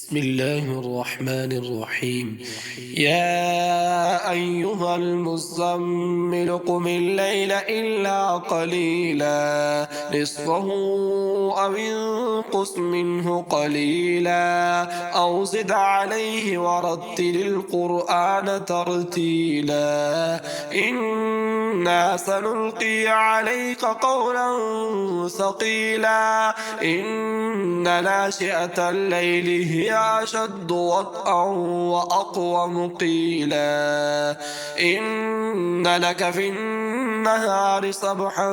بسم الله الرحمن الرحيم. يا أيها المزمل قم الليل إلا قليلا نصفه أو انقص منه قليلا أو زد عليه ورتل القرآن ترتيلا إنا سنلقي عليك قولا ثقيلا إن ناشئة الليل هي أشد وطئا وأقوم قيلا إن لك في النهار سبحا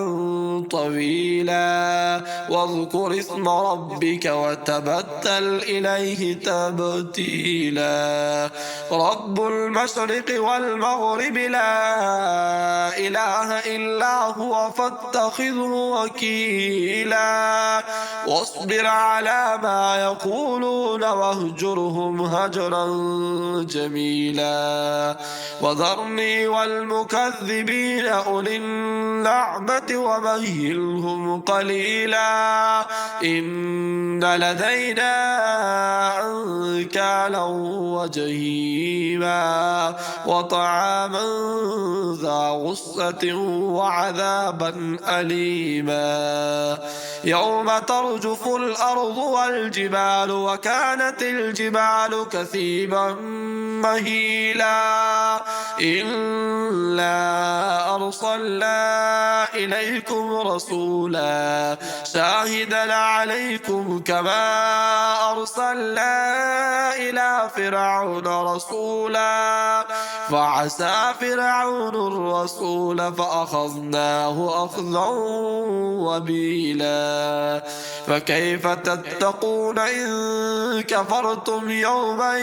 طويلا واذكر اسم ربك وتبتل إليه تبتيلا رب المشرق والمغرب لا إله إلا هو فاتخذه وكيلا واصبر على ما يقولون واهجرهم هجرا جميلا وذرني والمكذبين أولي النعمة ومهلهم قليلا إن لدينا أنكالا وجهيما وطعاما ذا غصة وعذابا أليما يوم ترجف الأرض والجبال وكانت الجبال كثيبا مهيلا إلا أرسلنا إليكم رسولا شاهدا عليكم كما أرسلنا إلى فرعون رسولا فعسى فرعون الرسول فأخذناه أخذا وبيلا فكيف تتقون إن كفرتم يوما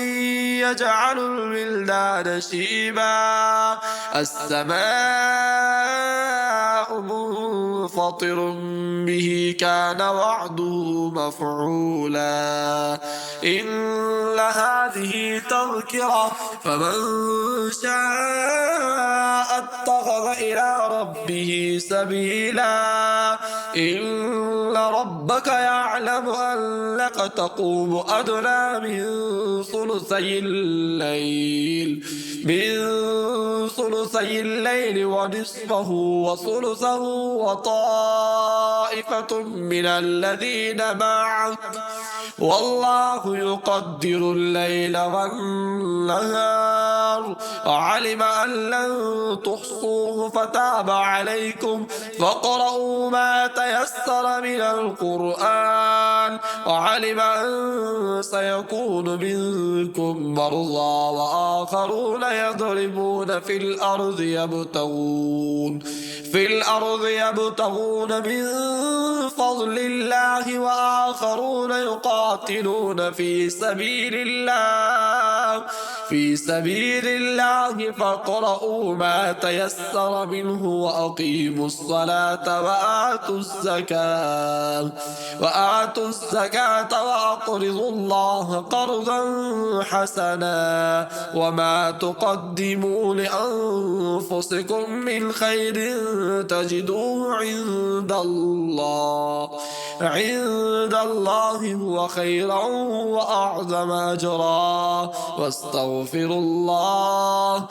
يجعل الولدان شيبا السماء منفطر به كان وعده مفعولا إن هذه تذكرة فمن شاء اتخذ إلى ربه سبيلا إن ربك يعلم أنك تقوم أدنى من ثلثي الليل ونصفه وثلثه وطائفة من الذين معك والله يقدر الليل والنهار علم أن لن تحصوه فتاب عليكم فاقرؤوا ما تيسر من القرآن وعلم أن سيكون منكم مرضى وآخرون يضربون في الأرض يبتغون من فضل الله وآخرون يقاتلون في سبيل الله فاقرؤوا ما تيسر منه وأقيموا الصلاة وآتوا الزكاة وأقرضوا الله قرضا حسنا وما تقدموا لأنفسكم من خير تجدوه عند الله هو خيرا وأعظم أجرا واستغفروا الله